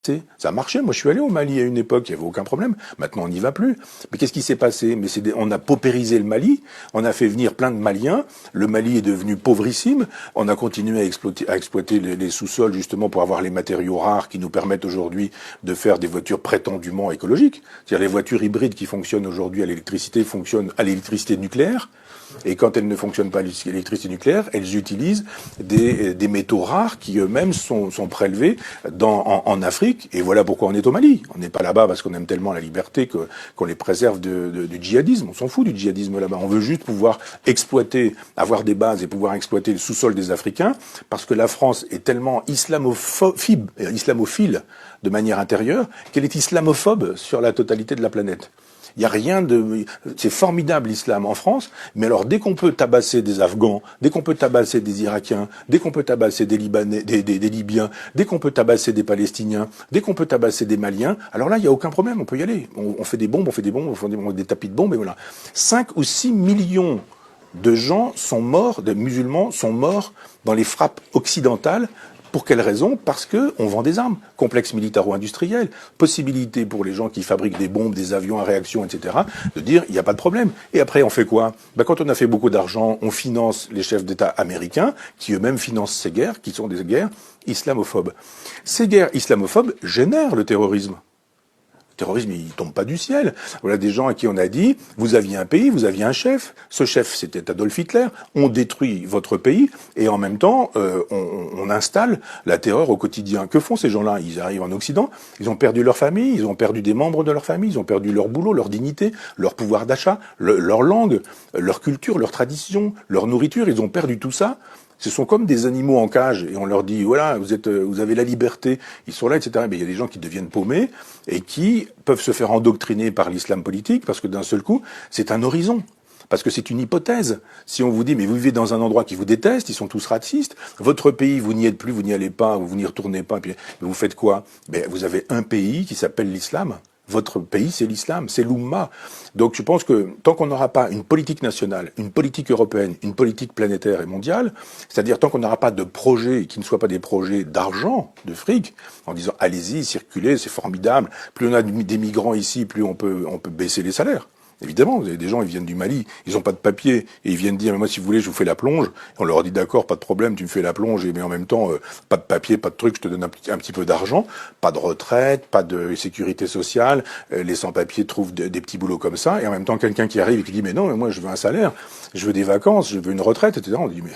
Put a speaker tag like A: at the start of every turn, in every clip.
A: Ça a marché. Moi, je suis allé au Mali à une époque, il n'y avait aucun problème. Maintenant, on n'y va plus. Mais qu'est-ce qui s'est passé? Mais on a paupérisé le Mali. On a fait venir plein de Maliens. Le Mali est devenu pauvrissime. On a continué à exploiter les sous-sols justement pour avoir les matériaux rares qui nous permettent aujourd'hui de faire des voitures prétendument écologiques. C'est-à-dire les voitures hybrides qui fonctionnent aujourd'hui à l'électricité fonctionnent à l'électricité nucléaire. Et quand elles ne fonctionnent pas à l'électricité nucléaire, elles utilisent des métaux rares qui eux-mêmes sont prélevés en Afrique. Et voilà pourquoi on est au Mali. On n'est pas là-bas parce qu'on aime tellement la liberté qu'on les préserve du djihadisme. On s'en fout du djihadisme là-bas. On veut juste pouvoir exploiter, avoir des bases et pouvoir exploiter le sous-sol des Africains parce que la France est tellement islamophile de manière intérieure qu'elle est islamophobe sur la totalité de la planète. Il n'y a rien de... C'est formidable l'islam en France, mais alors dès qu'on peut tabasser des Afghans, dès qu'on peut tabasser des Irakiens, dès qu'on peut tabasser des Libanais, des Libyens, dès qu'on peut tabasser des Palestiniens, dès qu'on peut tabasser des Maliens, alors là, il n'y a aucun problème, on peut y aller. On fait des bombes, on fait des tapis de bombes, et voilà. 5 ou 6 millions de gens sont morts, de musulmans sont morts dans les frappes occidentales. Pour quelle raison? Parce que on vend des armes, complexe militaro-industriel, possibilité pour les gens qui fabriquent des bombes, des avions à réaction, etc., de dire il n'y a pas de problème. Et après on fait quoi? Quand on a fait beaucoup d'argent, on finance les chefs d'État américains qui eux-mêmes financent ces guerres, qui sont des guerres islamophobes. Ces guerres islamophobes génèrent le terrorisme. Le terrorisme, il tombe pas du ciel. Voilà des gens à qui on a dit, vous aviez un pays, vous aviez un chef. Ce chef, c'était Adolf Hitler. On détruit votre pays et en même temps, on installe la terreur au quotidien. Que font ces gens-là? Ils arrivent en Occident, ils ont perdu leur famille, ils ont perdu des membres de leur famille, ils ont perdu leur boulot, leur dignité, leur pouvoir d'achat, leur langue, leur culture, leur tradition, leur nourriture. Ils ont perdu tout ça. Ce sont comme des animaux en cage et on leur dit voilà vous avez la liberté, ils sont là, etc. Mais il y a des gens qui deviennent paumés et qui peuvent se faire endoctriner par l'islam politique parce que d'un seul coup c'est un horizon. Parce que c'est une hypothèse. Si on vous dit, mais vous vivez dans un endroit qui vous déteste, ils sont tous racistes, votre pays, vous n'y êtes plus, vous n'y allez pas, vous n'y retournez pas, puis vous faites quoi? Vous avez un pays qui s'appelle l'islam. Votre pays, c'est l'islam, c'est l'Oumma. Donc je pense que tant qu'on n'aura pas une politique nationale, une politique européenne, une politique planétaire et mondiale, c'est-à-dire tant qu'on n'aura pas de projets qui ne soient pas des projets d'argent, de fric, en disant allez-y, circulez, c'est formidable, plus on a des migrants ici, plus on peut baisser les salaires. Évidemment, vous avez des gens, ils viennent du Mali, ils n'ont pas de papier, et ils viennent dire, mais moi, si vous voulez, je vous fais la plonge. On leur dit, d'accord, pas de problème, tu me fais la plonge, mais en même temps, pas de papier, pas de truc, je te donne un petit peu d'argent, pas de retraite, pas de sécurité sociale, les sans-papiers trouvent des petits boulots comme ça, et en même temps, quelqu'un qui arrive et qui dit, mais non, mais moi, je veux un salaire, je veux des vacances, je veux une retraite, etc. On dit, mais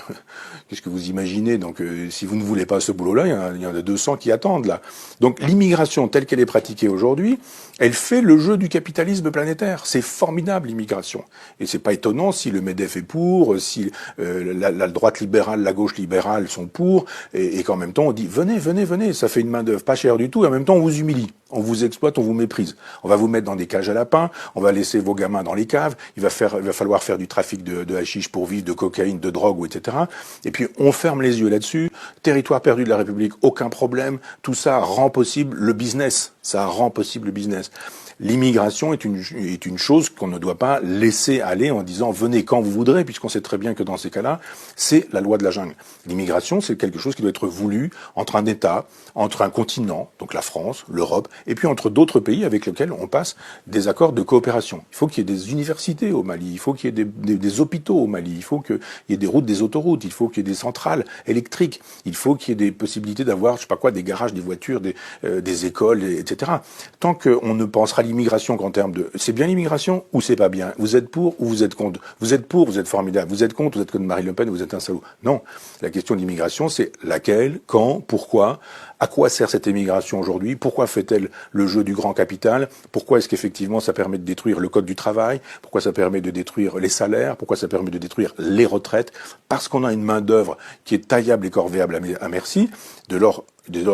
A: qu'est-ce que vous imaginez? Donc, si vous ne voulez pas ce boulot-là, il y en a 200 qui attendent, là. Donc, l'immigration telle qu'elle est pratiquée aujourd'hui, elle fait le jeu du capitalisme planétaire. C'est formidable, l'immigration. Et c'est pas étonnant si le MEDEF est pour, si la droite libérale, la gauche libérale sont pour, et qu'en même temps on dit venez, venez, venez, ça fait une main d'œuvre pas chère du tout, et en même temps on vous humilie, on vous exploite, on vous méprise. On va vous mettre dans des cages à lapins, on va laisser vos gamins dans les caves, il va falloir faire du trafic de hashish pour vivre, de cocaïne, de drogue, ou etc. Et puis on ferme les yeux là-dessus. Territoire perdu de la République, aucun problème. Tout ça rend possible le business. Ça rend possible le business. L'immigration est une chose qu'on ne doit pas laisser aller en disant venez quand vous voudrez, puisqu'on sait très bien que dans ces cas-là, c'est la loi de la jungle. L'immigration, c'est quelque chose qui doit être voulu entre un État, entre un continent, donc la France, l'Europe, et puis entre d'autres pays avec lesquels on passe des accords de coopération. Il faut qu'il y ait des universités au Mali, il faut qu'il y ait des hôpitaux au Mali, il faut qu'il y ait des routes, des autoroutes, il faut qu'il y ait des centrales électriques, il faut qu'il y ait des possibilités d'avoir, je sais pas quoi, des garages, des voitures, des écoles, etc. Tant qu'on ne pensera l'immigration qu'en termes de c'est bien l'immigration ou c'est pas bien, vous êtes pour ou vous êtes contre, vous êtes pour, vous êtes formidable, vous êtes contre, vous êtes comme Marine Le Pen, vous êtes un salaud. Non, la question de l'immigration, c'est laquelle, quand, pourquoi, à quoi sert cette immigration aujourd'hui, pourquoi fait-elle le jeu du grand capital, pourquoi est-ce qu'effectivement ça permet de détruire le code du travail, pourquoi ça permet de détruire les salaires, pourquoi ça permet de détruire les retraites, parce qu'on a une main d'œuvre qui est taillable et corvéable à merci, dès lors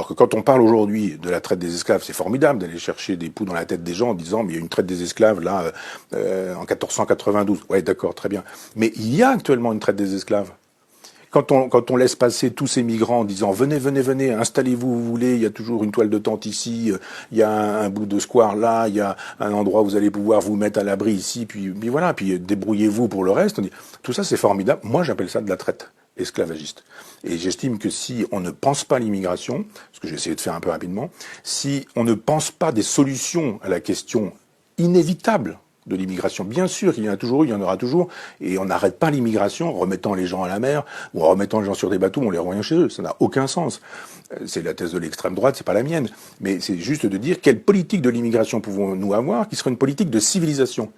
A: que quand on parle aujourd'hui de la traite des esclaves, c'est formidable d'aller chercher des poux dans la tête des gens en disant mais il y a une traite des esclaves là en 1492. Ouais, d'accord, très bien. Mais il y a actuellement une traite des esclaves. Quand on laisse passer tous ces migrants en disant venez, venez, venez, installez-vous où vous voulez, il y a toujours une toile de tente ici, il y a un bout de square là, il y a un endroit où vous allez pouvoir vous mettre à l'abri ici, puis voilà, puis débrouillez-vous pour le reste. On dit, tout ça c'est formidable. Moi j'appelle ça de la traite. esclavagiste. Et j'estime que si on ne pense pas l'immigration, ce que j'ai essayé de faire un peu rapidement, si on ne pense pas des solutions à la question inévitable de l'immigration, bien sûr qu'il y en a toujours eu, il y en aura toujours, et on n'arrête pas l'immigration en remettant les gens à la mer, ou en remettant les gens sur des bateaux, on les renvoie chez eux, ça n'a aucun sens. C'est la thèse de l'extrême droite, c'est pas la mienne, mais c'est juste de dire quelle politique de l'immigration pouvons-nous avoir qui serait une politique de civilisation.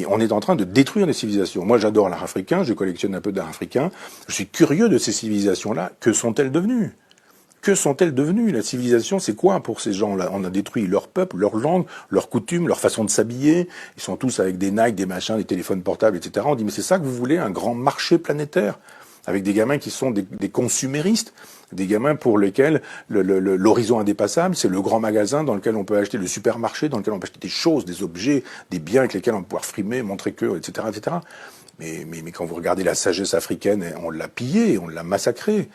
A: On est en train de détruire des civilisations. Moi, j'adore l'art africain, je collectionne un peu d'art africain. Je suis curieux de ces civilisations-là. Que sont-elles devenues ? Que sont-elles devenues ? La civilisation, c'est quoi pour ces gens-là ? On a détruit leur peuple, leur langue, leurs coutumes, leur façon de s'habiller. Ils sont tous avec des Nike, des machins, des téléphones portables, etc. On dit, mais c'est ça que vous voulez, un grand marché planétaire ? Avec des gamins qui sont des consuméristes, des gamins pour lesquels l'horizon indépassable, c'est le grand magasin dans lequel on peut acheter, le supermarché dans lequel on peut acheter des choses, des objets, des biens avec lesquels on peut pouvoir frimer, montrer que, etc., etc. Mais quand vous regardez la sagesse africaine, on l'a pillée, on l'a massacrée.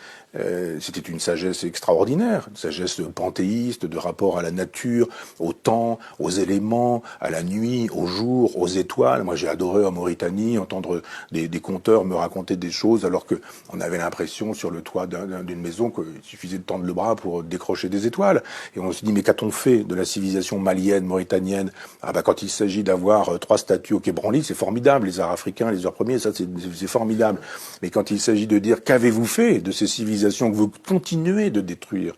A: C'était une sagesse extraordinaire, une sagesse panthéiste, de rapport à la nature, au temps, aux éléments, à la nuit, au jour, aux étoiles. Moi, j'ai adoré en Mauritanie entendre des conteurs me raconter des choses, alors que on avait l'impression sur le toit d'une maison qu'il suffisait de tendre le bras pour décrocher des étoiles. Et on se dit, mais qu'a-t-on fait de la civilisation malienne, mauritanienne ? Ah bah, quand il s'agit d'avoir 3 statues au Quai Branly, c'est formidable, les arts africains, les arts premiers, ça c'est formidable. Mais quand il s'agit de dire qu'avez-vous fait de ces civilisations que vous continuez de détruire ?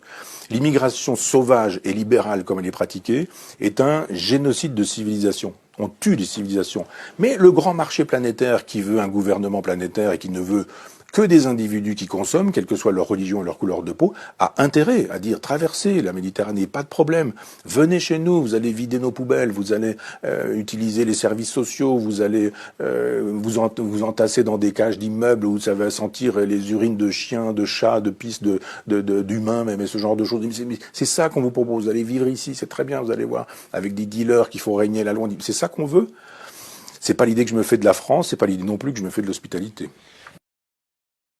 A: L'immigration sauvage et libérale, comme elle est pratiquée, est un génocide de civilisation. On tue des civilisations. Mais le grand marché planétaire qui veut un gouvernement planétaire et qui ne veut que des individus qui consomment, quelle que soit leur religion et leur couleur de peau, a intérêt à dire traversez la Méditerranée, pas de problème. Venez chez nous, vous allez vider nos poubelles, vous allez utiliser les services sociaux, vous allez vous entasser dans des cages d'immeubles où ça va sentir les urines de chiens, de chats, de pisse, d'humains, même et ce genre de choses. C'est ça qu'on vous propose. Vous allez vivre ici, c'est très bien, vous allez voir, avec des dealers qui font régner la loi. C'est ça qu'on veut. C'est pas l'idée que je me fais de la France, c'est pas l'idée non plus que je me fais de l'hospitalité.